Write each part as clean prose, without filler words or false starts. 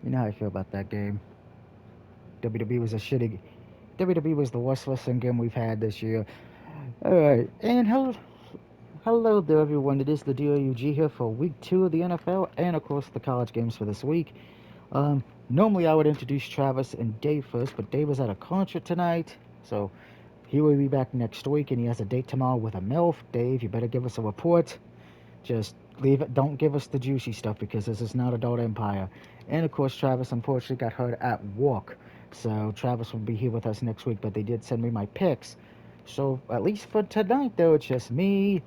You know how I feel about that game. WWE was a shitty. WWE was the worst wrestling game we've had this year. All right, and hello there, everyone. It is the DOUG here for week 2 of the NFL, and of course the college games for this week. Normally I would introduce Travis and Dave first, but Dave is at a concert tonight, so he will be back next week, and he has a date tomorrow with a MILF. Dave, you better give us a report. Just leave it. Don't give us the juicy stuff because this is not Adult Empire. And of course, Travis unfortunately got hurt at work. So Travis will be here with us next week, but they did send me my picks. So at least for tonight, though, it's just me,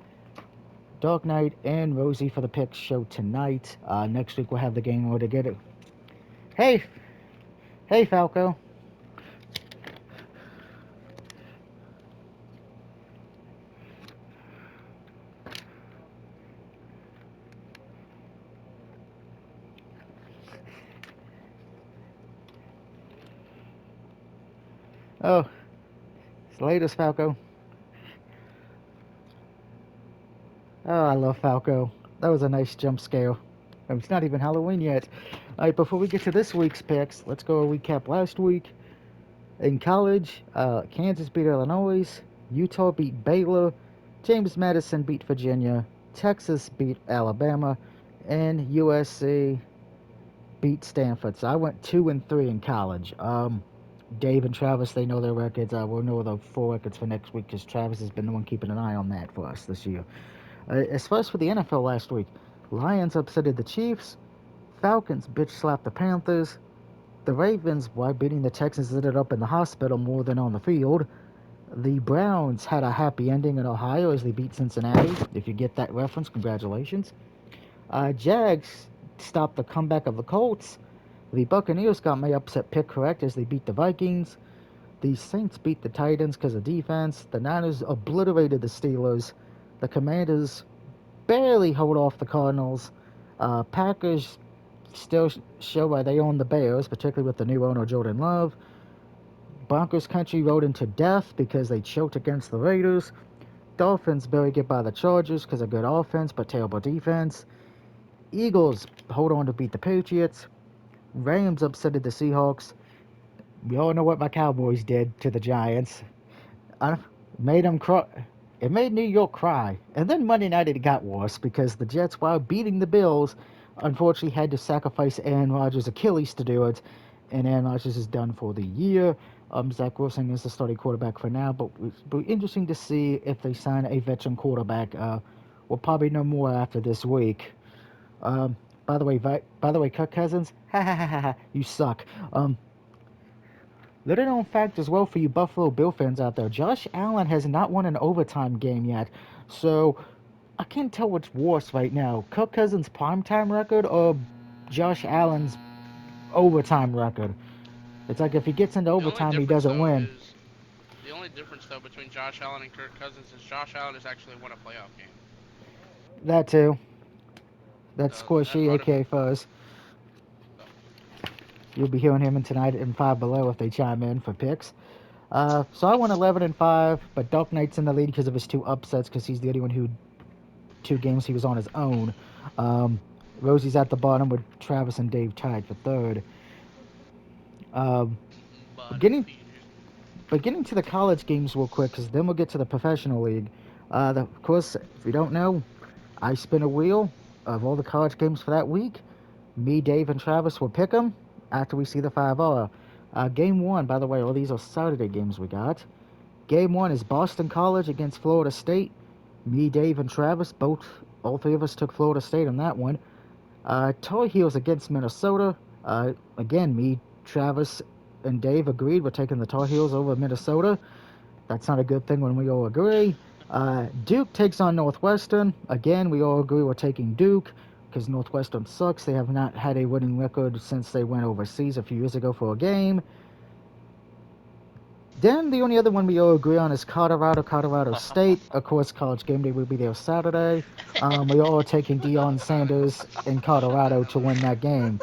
Dark Knight, and Rosie for the picks show tonight. Next week we'll have the game order to get it. Hey, hey, Falco. Oh, it's the latest, Falco. Oh, I love Falco. That was a nice jump scare. It's not even Halloween yet. All right, before we get to this week's picks, let's go recap last week. In college, Kansas beat Illinois, Utah beat Baylor, James Madison beat Virginia, Texas beat Alabama, and USC beat Stanford. So I went 2-3 in college. Dave and Travis, they know their records. We'll know the full records for next week because Travis has been the one keeping an eye on that for us this year. As far as for the NFL last week, Lions upsetted the Chiefs, Falcons bitch slapped the Panthers, the Ravens, while beating the Texans, ended up in the hospital more than on the field. The Browns had a happy ending in Ohio as they beat Cincinnati. If you get that reference, congratulations. Jags stopped the comeback of the Colts. The Buccaneers got my upset pick correct as they beat the Vikings. The Saints beat the Titans because of defense. The Niners obliterated the Steelers. The Commanders barely hold off the Cardinals. Packers still show why they own the Bears, particularly with the new owner Jordan Love. Broncos country rode into death because they choked against the Raiders. Dolphins barely get by the Chargers because of good offense but terrible defense. Eagles hold on to beat the Patriots. Rams upsetted the Seahawks. We all know what my Cowboys did to the Giants. I made them cry. It made New York cry. And then Monday night it got worse because the Jets, while beating the Bills, unfortunately had to sacrifice Aaron Rodgers' Achilles to do it. And Aaron Rodgers is done for the year. Zach Wilson is the starting quarterback for now, but it'll be interesting to see if they sign a veteran quarterback. We'll probably know more after this week. Um, by the way, Kirk Cousins, ha ha ha ha, you suck. Little known fact as well for you Buffalo Bill fans out there, Josh Allen has not won an overtime game yet. So I can't tell what's worse right now. Kirk Cousins' primetime record or Josh Allen's overtime record. It's like if he gets into The only overtime, he difference doesn't though win. is the only difference though between Josh Allen and Kirk Cousins is Josh Allen has actually won a playoff game. That too. That's That Squishy, brought him. aka Fuzz. So You'll be hearing him tonight in Five Below if they chime in for picks. So I went 11-5, but Dark Knight's in the lead because of his two upsets because he's the only one who 2 games he was on his own. Um, Rosie's at the bottom with Travis and Dave tied for third. Um, but bottom getting feeders. but getting to the college games real quick, because then we'll get to the professional league. Of course, if you don't know, I spin a wheel of all the college games for that week. Me, Dave, and Travis will pick them after we see the 5R. Game one, by the way, all these are Saturday games we got. Game one is Boston College against Florida State. Me, Dave, and Travis all 3 of us took Florida State on that one. Tar Heels against Minnesota. Again, me, Travis, and Dave agreed we're taking the Tar Heels over Minnesota. That's not a good thing when we all agree. Duke takes on Northwestern. Again, we all agree we're taking Duke because Northwestern sucks. They have not had a winning record since they went overseas a few years ago for a game. Then the only other one we all agree on is Colorado State. Of course, College Game Day will be there Saturday. We all are taking Deion Sanders in Colorado to win that game.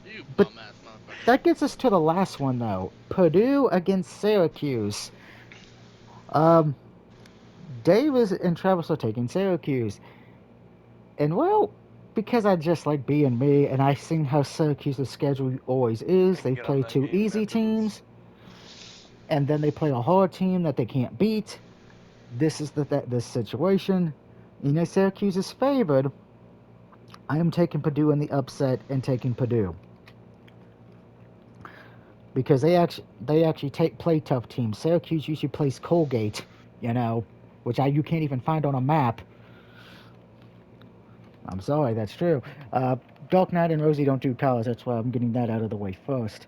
You But bum ass motherfucker. that gets us to the last one, though. Purdue against Syracuse. Um, Davis and Travis are taking Syracuse. And, well, because I just like being me, and I've seen how Syracuse's schedule always is. And They get on play that two game and easy then lose. teams, and then they play a hard team that they can't beat. This is this situation. You know, Syracuse is favored. I am taking Purdue in the upset and taking Purdue because they actually take play tough teams. Syracuse usually plays Colgate, you know, which you can't even find on a map. I'm sorry, that's true. Dark Knight and Rosie don't do college. That's why I'm getting that out of the way first.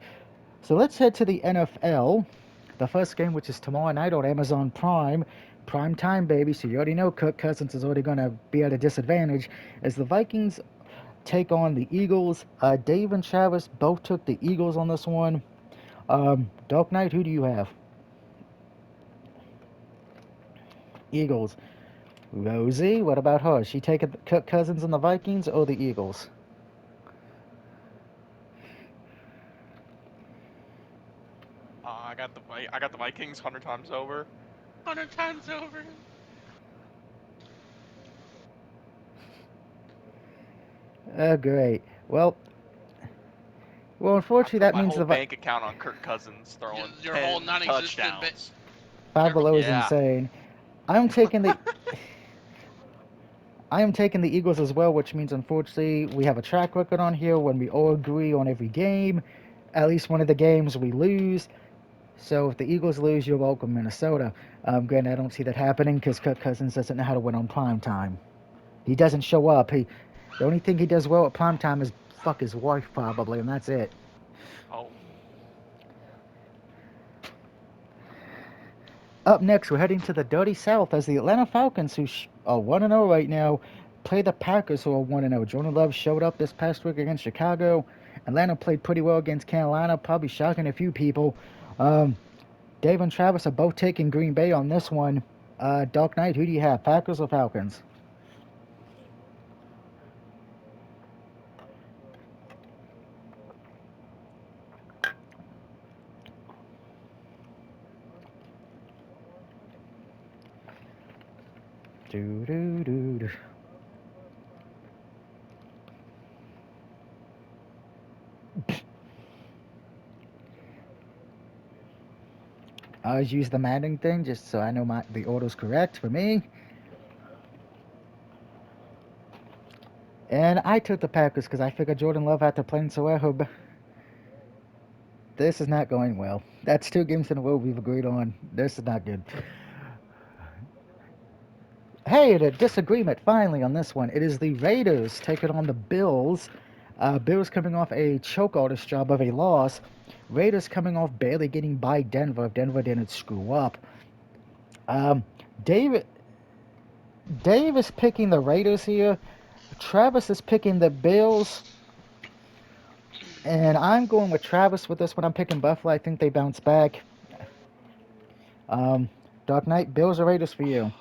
So let's head to the NFL. The first game, which is tomorrow night on Amazon Prime. Prime time, baby. So you already know Kirk Cousins is already going to be at a disadvantage as the Vikings take on the Eagles. Dave and Travis both took the Eagles on this one. Dark Knight, who do you have? Eagles. Rosie, what about her? She taking Kirk Cousins and the Vikings or the Eagles? I got the Vikings 100 times over. 100 times over. Oh, great. Well, I unfortunately, put that my means whole the bank account on Kirk Cousins throwing Your whole 10 non-existent bit. touchdowns. Five Below is Yeah. insane. I'm taking the I am taking the Eagles as well, which means unfortunately we have a track record on here when we all agree on every game. At least one of the games we lose. So if the Eagles lose, you're welcome, Minnesota. Granted, I don't see that happening because Kirk Cousins doesn't know how to win on prime time. He doesn't show up. The only thing he does well at prime time is fuck his wife probably, and that's it. Oh. Up next, we're heading to the Dirty South as the Atlanta Falcons, who are 1-0 right now, play the Packers, who are 1-0. Jordan Love showed up this past week against Chicago. Atlanta played pretty well against Carolina, probably shocking a few people. Um, Dave and Travis are both taking Green Bay on this one. Dark Knight, who do you have, Packers or Falcons? Do do do do. I always use the Madden thing just so I know the order's correct for me. And I took the Packers because I figured Jordan Love after playing so well. This is not going well. That's two games in a row we've agreed on. This is not good. Hey, a disagreement finally on this one. It is the Raiders taking on the Bills. Bills coming off a choke artist job of a loss. Raiders coming off barely getting by Denver if Denver didn't screw up. Um, David Dave is picking the Raiders here. Travis is picking the Bills. And I'm going with Travis with this one. I'm picking Buffalo. I think they bounce back. Um, Dark Knight, Bills or Raiders for you?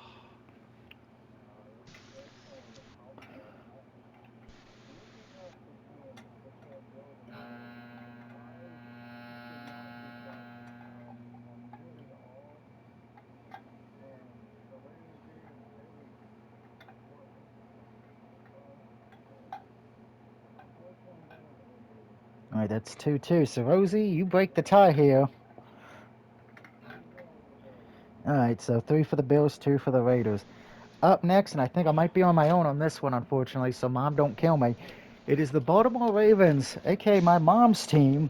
All right, that's 2-2. So, Rosie, you break the tie here. All right, so 3 for the Bills, 2 for the Raiders. Up next, and I think I might be on my own on this one, unfortunately, so Mom don't kill me. It is the Baltimore Ravens, aka my mom's team,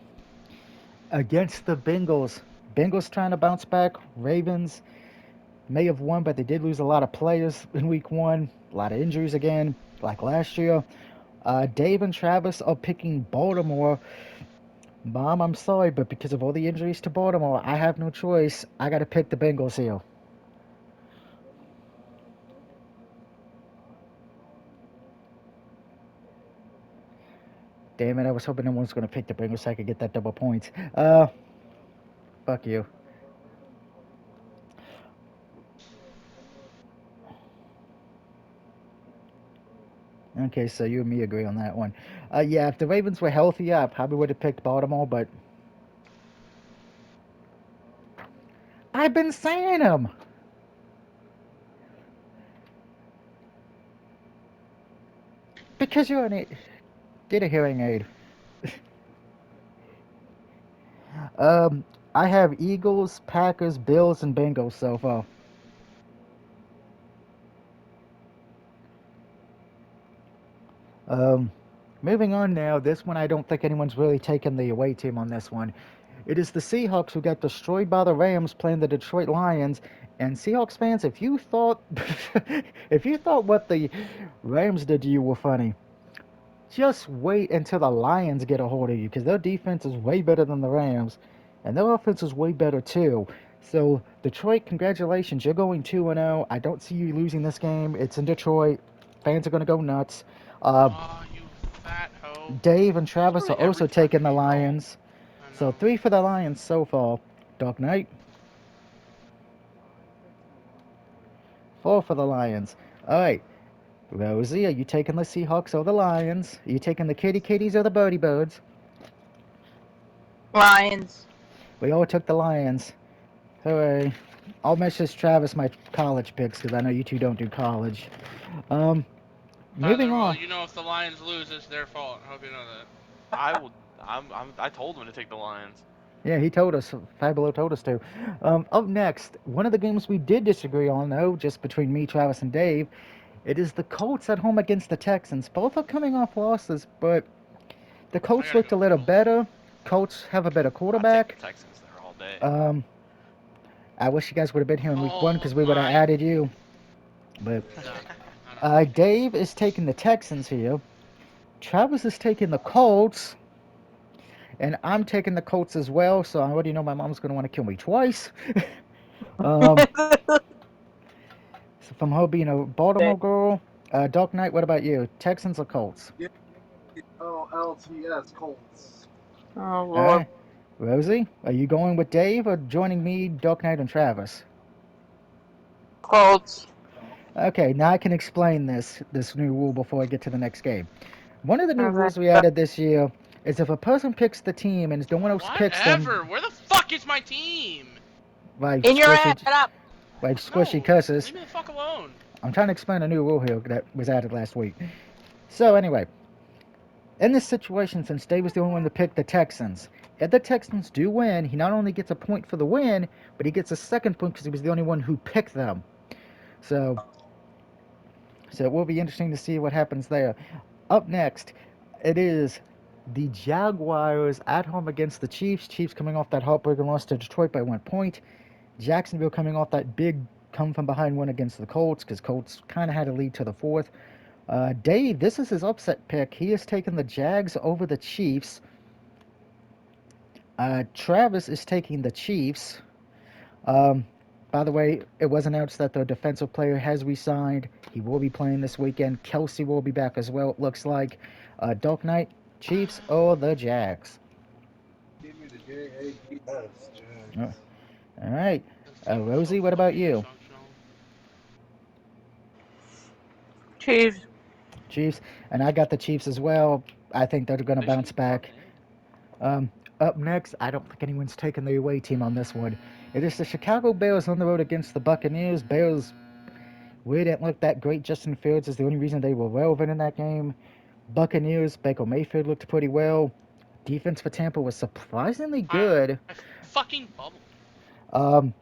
against the Bengals. Bengals trying to bounce back. Ravens may have won, but they did lose a lot of players in week one. A lot of injuries again, like last year. Dave and Travis are picking Baltimore. Mom, I'm sorry, but because of all the injuries to Baltimore, I have no choice. I got to pick the Bengals here. Damn it, I was hoping no one's going to pick the Bengals so I could get that double points. Fuck you. Okay, so you and me agree on that one. Yeah, if the Ravens were healthy, I probably would have picked Baltimore, but I've been saying them. because you're get a hearing aid. Um, I have Eagles, Packers, Bills, and Bengals so far. Um, moving on now. This one I don't think anyone's really taken the away team on this one. It is the Seahawks who got destroyed by the Rams playing the Detroit Lions. And Seahawks fans, if you thought if you thought what the Rams did to you were funny, just wait until the Lions get a hold of you because their defense is way better than the Rams, and their offense is way better too. So Detroit, congratulations, you're going 2-0. I don't see you losing this game. It's in Detroit. Fans are going to go nuts. Uh, Aw, you fat hoe. Dave and It's Travis are really every also time taking for the me, bro. Lions. I So know. 3 for the Lions so far. Dark Knight, 4 for the Lions. All right. Rosie, are you taking the Seahawks or the Lions? Are you taking the Kitty Kitties or the Birdie Birds? Lions. We all took the Lions. Hooray. I'll message Travis my college picks because I know you two don't do college. Um, moving Tyler, well, on. you know if the Lions lose, it's their fault. I hope you know that. I will. I told him to take the Lions. Yeah, he told us. Fabulo told us to. Up next, one of the games we did disagree on, though, just between me, Travis, and Dave, it is the Colts at home against the Texans. Both are coming off losses, but the I Colts gotta looked go a little Colts. better. Colts have a better I take the quarterback. Texans there all day. Um, I wish you guys would have been here in week one Oh because we would have my added you. But god. I know. Dave is taking the Texans here. Travis is taking the Colts. And I'm taking the Colts as well, so I already know my mom's going to want to kill me twice. um, so from her being a Baltimore girl, Dark Knight, what about you? Texans or Colts? Yeah, LTS Colts. Oh All Lord. right. Rosie, are you going with Dave or joining me, Dark Knight, and Travis? Colts. Okay, now I can explain this new rule before I get to the next game. One of the new Okay. rules we added this year is if a person picks the team and no one else picks them, Whatever. Where the fuck is my team? like In your head. squishy, Shut up. like squishy No. cusses, Leave me the fuck alone. I'm trying to explain a new rule here that was added last week. So anyway, in this situation, since Dave was the only one to pick the Texans, if the Texans do win, he not only gets a point for the win, but he gets a second point because he was the only one who picked them. So, so it will be interesting to see what happens there. Up next, it is the Jaguars at home against the Chiefs. Chiefs coming off that heartbreaking loss to Detroit by 1 point. Jacksonville coming off that big come from behind win against the Colts because Colts kind of had a lead to the fourth. Dave, this is his upset pick. He has taken the Jags over the Chiefs. Travis is taking the Chiefs. Um, by the way, it was announced that the defensive player has resigned. He will be playing this weekend. Kelsey will be back as well, it looks like. Dark Knight, Chiefs or the Jags? Give me the JAGS. Uh, Jags. all right. This team is so Rosie, what about fucking you? dysfunctional. Chiefs. Chiefs. And I got the Chiefs as well. I think they're going to They should bounce be back. fucking. Up next, I don't think anyone's taking the away team on this one. It is the Chicago Bears on the road against the Buccaneers. Bears really didn't look that great. Justin Fields is the only reason they were relevant in that game. Buccaneers, Baker Mayfield looked pretty well. Defense for Tampa was surprisingly good. I fucking bubbled. Um,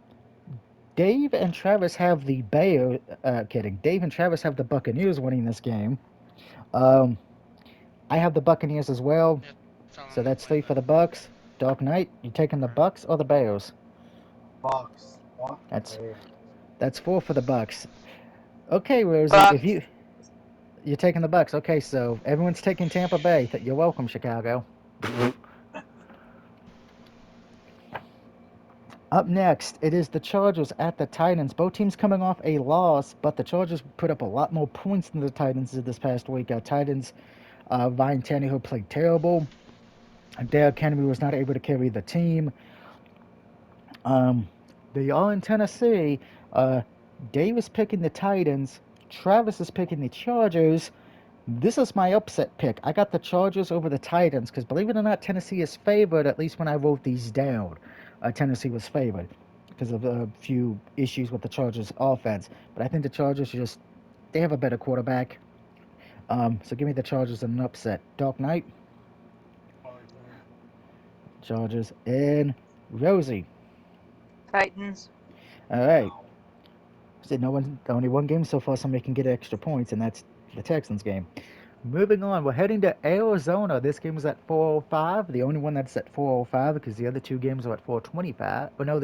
Dave and Travis have the Bears. Kidding. Dave and Travis have the Buccaneers winning this game. Um, I have the Buccaneers as well. Yeah, tell So them to that's play 3 for the Bucks. Dark Knight, you taking the Bucks or the Bears? Bucks. Fuck That's Bears. that's 4 for the Bucks. Okay, Rosie, if Bucks. you're taking the Bucks. Okay, so everyone's taking Tampa Bay. You're welcome, Chicago. Up next, it is the Chargers at the Titans. Both teams coming off a loss, but the Chargers put up a lot more points than the Titans did this past week. Titans, Ryan Tannehill played terrible. Derrick Henry was not able to carry the team. Um, they are in Tennessee. Uh, Dave is picking the Titans. Travis is picking the Chargers. This is my upset pick. I got the Chargers over the Titans because, believe it or not, Tennessee is favored. At least when I wrote these down, Tennessee was favored because of a few issues with the Chargers' offense. But I think the Chargers just they have a better quarterback. So give me the Chargers in an upset. Dark Knight, Chargers, and Rosie. Titans. All right. Said no one, only one game so far. Somebody can get extra points, and that's the Texans game. Moving on, we're heading to Arizona. This game is at 4:05. The only one that's at 4:05 because the other two games are at 4:25. But no,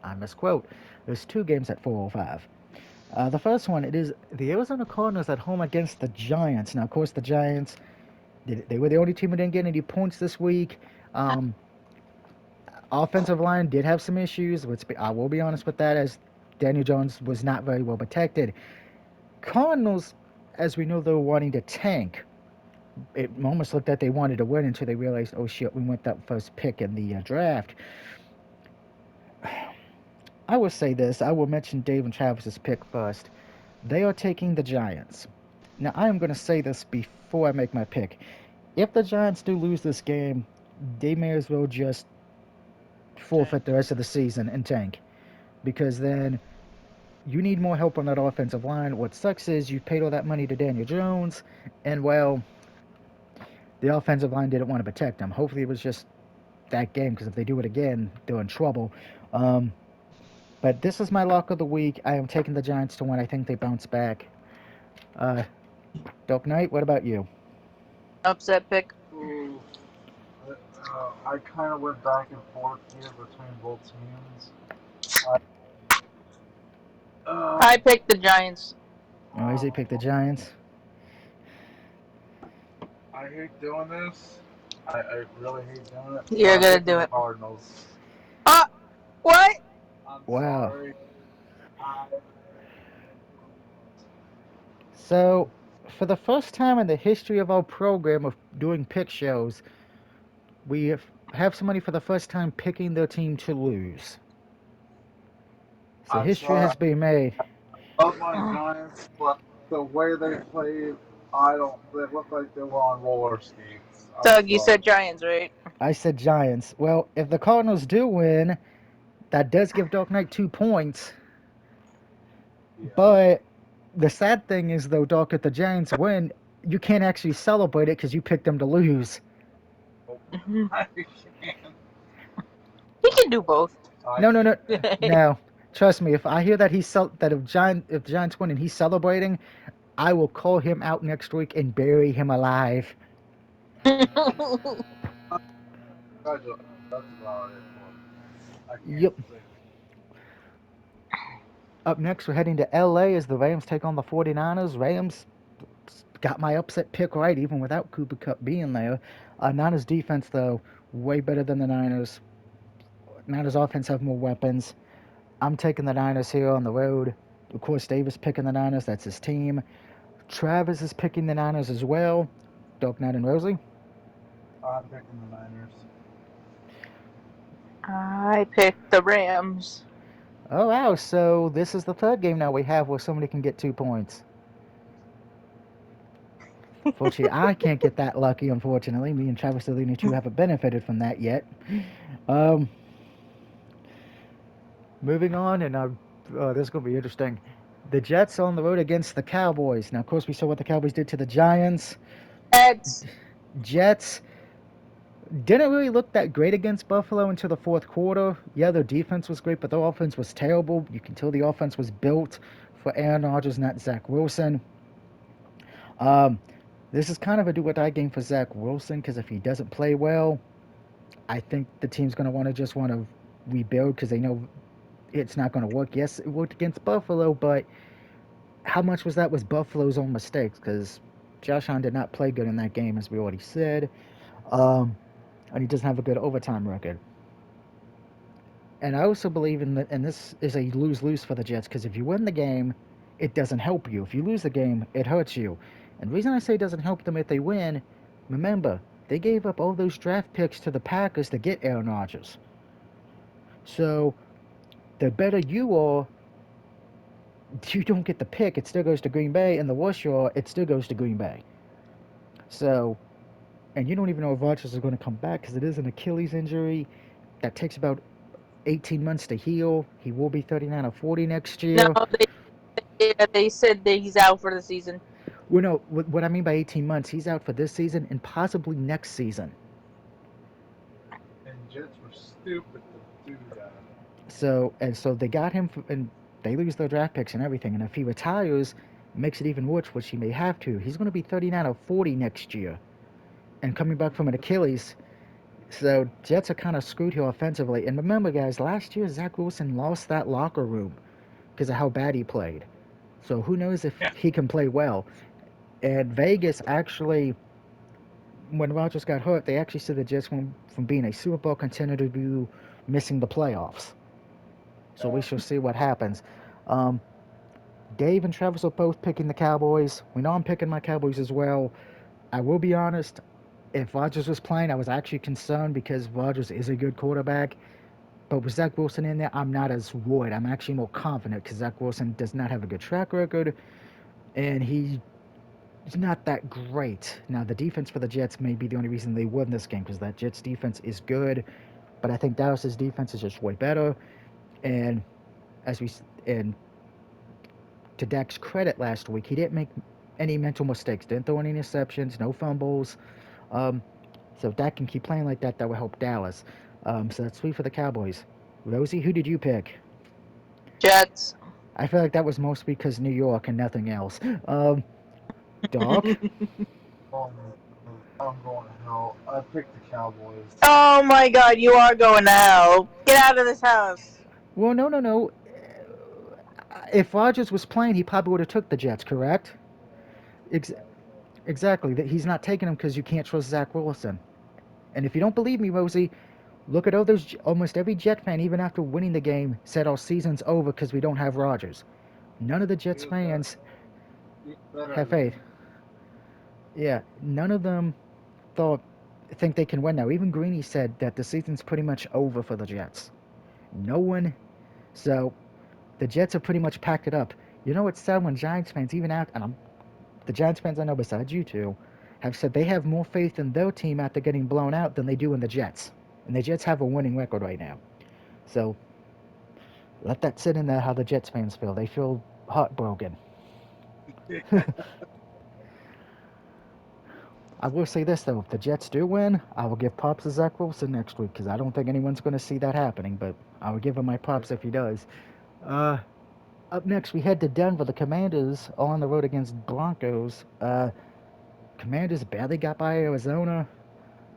I misquote. There's two games at 4:05. The first one, it is the Arizona Cardinals at home against the Giants. Now, of course, the Giants, they were the only team who didn't get any points this week. Um, Offensive line did have some issues. I will be honest with that, as Daniel Jones was not very well protected. Cardinals, as we know, they were wanting to tank. It almost looked like they wanted to win until they realized, oh shit, we went that first pick in the draft. I will say this. I will mention Dave and Travis's pick first. They are taking the Giants. Now, I am going to say this before I make my pick. If the Giants do lose this game, they may as well just forfeit the rest of the season and tank. Because then you need more help on that offensive line. What sucks is you paid all that money to Daniel Jones, and well, the offensive line didn't want to protect him. Hopefully, it was just that game, because if they do it again, they're in trouble. Um, but this is my lock of the week. I am taking the Giants to win. I think they bounce back. Uh, Doc Knight, what about you? Upset pick. Ooh. I kind of went back and forth here between both teams. I picked the Giants. Oh, Izzy picked the Giants. I hate doing this. I really hate doing it. You're I'm gonna picking do the it. Cardinals. What? I'm Wow. sorry. I, So, for the first time in the history of our program of doing pick shows, we have somebody for the first time picking their team to lose. So I'm history sorry. has been made. I love my Giants, but the way they played, I don't. They look like they were on roller skates. I'm Doug, you sorry. said Giants, right? I said Giants. Well, if the Cardinals do win, that does give Dark Knight 2 points. Yeah. But the sad thing is, though, Doc, if the Giants win, you can't actually celebrate it because you picked them to lose. I can't. He can do both. No, no, no, no. Trust me. If I hear that if the Giants win and he's celebrating, I will call him out next week and bury him alive. That's about it. I can't Yep. say. Up next, we're heading to LA as the Rams take on the 49ers. Rams got my upset pick right, even without Cooper Cup being there. Niners defense, though, way better than the Niners. Niners offense have more weapons. I'm taking the Niners here on the road. Of course, Davis picking the Niners. That's his team. Travis is picking the Niners as well. Dark Knight and Rosie. I'm picking the Niners. I picked the Rams. Oh, wow. So this is the third game now we have where somebody can get 2 points. Fortunately, I can't get that lucky, unfortunately. Me and Travis the only two haven't benefited from that yet. Um, Moving on, and this is going to be interesting. The Jets on the road against the Cowboys. Now, of course, we saw what the Cowboys did to the Giants. Eds. Jets didn't really look that great against Buffalo until the fourth quarter. Yeah, their defense was great, but their offense was terrible. You can tell the offense was built for Aaron Rodgers, not Zach Wilson. Um, this is kind of a do-or-die game for Zach Wilson because if he doesn't play well, I think the team's going to want to rebuild because they know it's not going to work. Yes, it worked against Buffalo, but how much was Buffalo's own mistakes? Because Josh Allen did not play good in that game, as we already said, um, and he doesn't have a good overtime record. And I also believe and this is a lose-lose for the Jets because if you win the game, it doesn't help you. If you lose the game, it hurts you. And the reason I say it doesn't help them if they win, remember, they gave up all those draft picks to the Packers to get Aaron Rodgers. So the better you are, you don't get the pick. It still goes to Green Bay, and the worse you are, it still goes to Green Bay. So, and you don't even know if Rodgers is going to come back because it is an Achilles injury that takes about 18 months to heal. He will be 39 or 40 next No, year. they said that he's out for the season. Well, no, what I mean by 18 months, he's out for this season and possibly next season. And Jets were stupid to do that. So they got him, and they lose their draft picks and everything. And if he retires, it makes it even worse, which he may have to. He's going to be 39 or 40 next year, and coming back from an Achilles. So Jets are kind of screwed here offensively. And remember, guys, last year Zach Wilson lost that locker room because of how bad he played. So who knows if Yeah. he can play well? And Vegas actually, when Rodgers got hurt, they actually said the Jets went from being a Super Bowl contender to missing the playoffs. So we shall see what happens. Um, Dave and Travis are both picking the Cowboys. We know I'm picking my Cowboys as well. I will be honest, if Rodgers was playing, I was actually concerned because Rodgers is a good quarterback. But with Zach Wilson in there, I'm not as worried. I'm actually more confident because Zach Wilson does not have a good track record, and he's not that great. Now, the defense for the Jets may be the only reason they won this game because that Jets defense is good, but I think Dallas's defense is just way better. And as we and to Dak's credit last week, he didn't make any mental mistakes, didn't throw any interceptions, no fumbles. Um, so if Dak can keep playing like that, that will help Dallas. So that's sweet for the Cowboys. Rosie, who did you pick? Jets. I feel like that was mostly because New York and nothing else. Doc? Um, I'm going to hell. I picked the Cowboys. Oh my god, you are going to hell. Get out of this house. Well, no, no, no. If Rodgers was playing, he probably would have took the Jets, correct? Ex- exactly. That he's not taking them because you can't trust Zach Wilson. And if you don't believe me, Rosie, look at all those. Almost every Jet fan, even after winning the game, said our season's over because we don't have Rodgers. None of the Jets You better, fans you better have faith. Yeah, none of them thought think they can win now. Even Greeny said that the season's pretty much over for the Jets. No one. So the Jets have pretty much packed it up. You know what's sad when Giants fans, even out, and the Giants fans I know besides you two, have said they have more faith in their team after getting blown out than they do in the Jets. And the Jets have a winning record right now. So let that sit in there how the Jets fans feel. They feel heartbroken. I will say this though, if the Jets do win, I will give props to Zach Wilson next week because I don't think anyone's going to see that happening. But I will give him my props if he does. Uh, Up next, we head to Denver. The Commanders are on the road against Broncos. Commanders barely got by Arizona.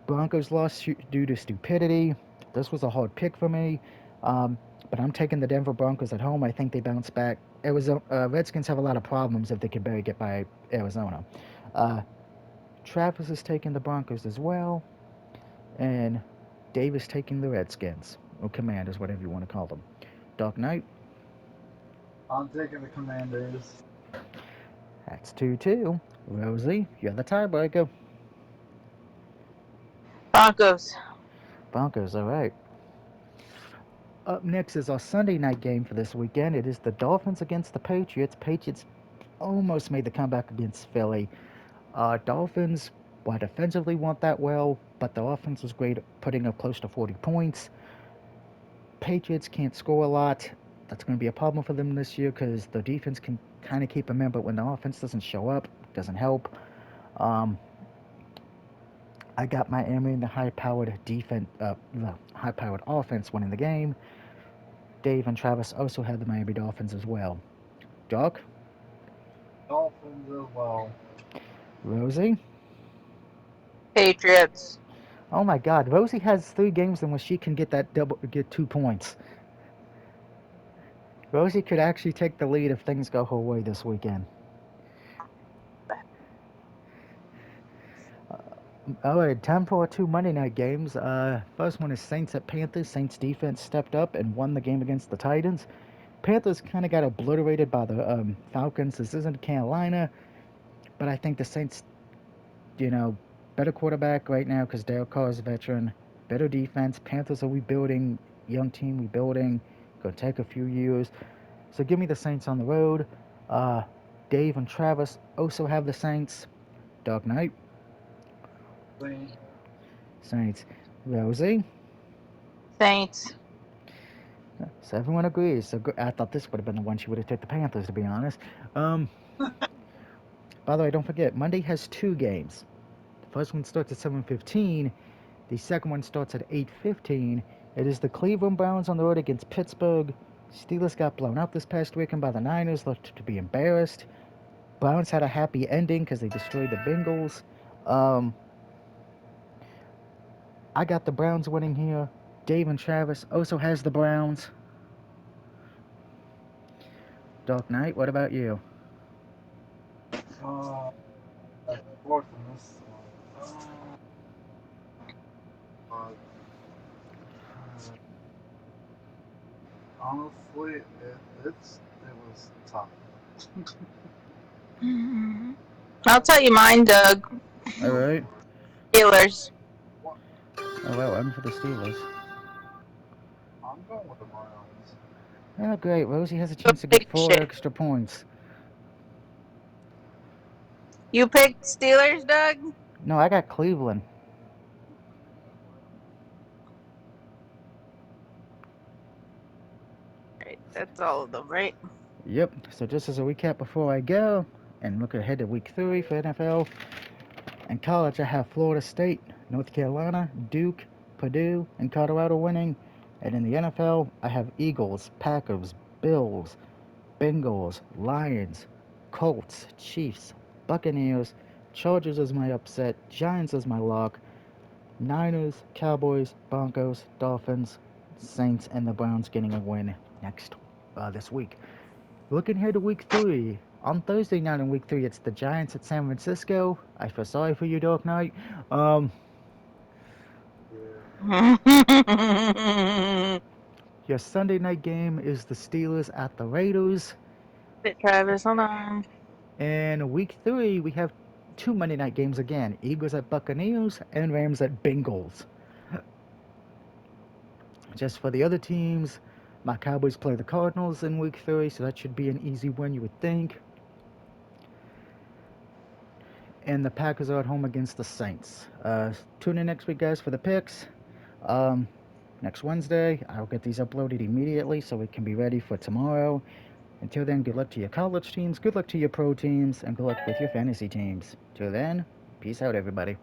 Broncos lost due to stupidity. This was a hard pick for me, um, but I'm taking the Denver Broncos at home. I think they bounce back. Arizona Redskins have a lot of problems if they can barely get by Arizona. Uh, Travis is taking the Broncos as well, and Dave is taking the Redskins or Commanders, whatever you want to call them. Dark Knight. I'm taking the Commanders. That's 2-2. Rosie, you're the tiebreaker. Broncos. Broncos, all right. Up next is our Sunday night game for this weekend. It is the Dolphins against the Patriots. Patriots almost made the comeback against Philly. Dolphins, while defensively weren't that well, but the offense was great, putting up close to 40 points. Patriots can't score a lot. That's going to be a problem for them this year because the defense can kind of keep them in, but when the offense doesn't show up, it doesn't help. Um, I got Miami in the high-powered defense, the high-powered offense winning the game. Dave and Travis also had the Miami Dolphins as well. Doc, Dolphins as well. Rosie. Patriots. Oh my God, Rosie has 3 games in which she can get 2 points. Rosie could actually take the lead if things go her way this weekend. All right, time for our 2 Monday night games. First one is Saints at Panthers. Saints defense stepped up and won the game against the Titans. Panthers kind of got obliterated by the Falcons. This isn't Carolina, but I think the Saints, you know, better quarterback right now because Derek Carr is a veteran. Better defense. Panthers are rebuilding, young team rebuilding. Gonna take a few years. So give me the Saints on the road. Uh, Dave and Travis also have the Saints. Dark Knight, Saints. Saints. Rosie. Saints. So everyone agrees. So I thought this would have been the one she would have took the Panthers, to be honest. Um, By the way, don't forget, Monday has 2 games. The first one starts at 7:15. The second one starts at 8:15. It is the Cleveland Browns on the road against Pittsburgh. Steelers got blown out this past weekend by the Niners, looked to be embarrassed. Browns had a happy ending because they destroyed the Bengals. Um, I got the Browns winning here. Dave and Travis also has the Browns. Dark Knight, what about you? Uh, back and forth on this one. But honestly, it was tough. I'll tell you mine, Doug. All right. Steelers. What? Oh well, I'm for the Steelers. I'm going with the Browns. Oh great, Rosie has a Go chance to get big 4 shit. extra points. You picked Steelers, Doug? No, I got Cleveland. Right, that's all of them, right? Yep. So just as a recap before I go, and look ahead to week 3 for NFL and college, I have Florida State, North Carolina, Duke, Purdue, and Colorado winning. And in the NFL, I have Eagles, Packers, Bills, Bengals, Lions, Colts, Chiefs, Buccaneers, Chargers as my upset, Giants as my lock, Niners, Cowboys, Broncos, Dolphins, Saints, and the Browns getting a win this week. Looking ahead to week 3. On Thursday night in week 3, it's the Giants at San Francisco. I feel sorry for you, Dark Knight. Yeah. Your Sunday night game is the Steelers at the Raiders. Bit Travis, hold on. And week 3, we have 2 Monday night games again: Eagles at Buccaneers and Rams at Bengals. Just for the other teams, my Cowboys play the Cardinals in week 3, so that should be an easy win, you would think. And the Packers are at home against the Saints. Tune in next week, guys, for the picks. Um, Next Wednesday, I'll get these uploaded immediately so we can be ready for tomorrow. Until then, good luck to your college teams, good luck to your pro teams, and good luck with your fantasy teams. Till then, peace out, everybody.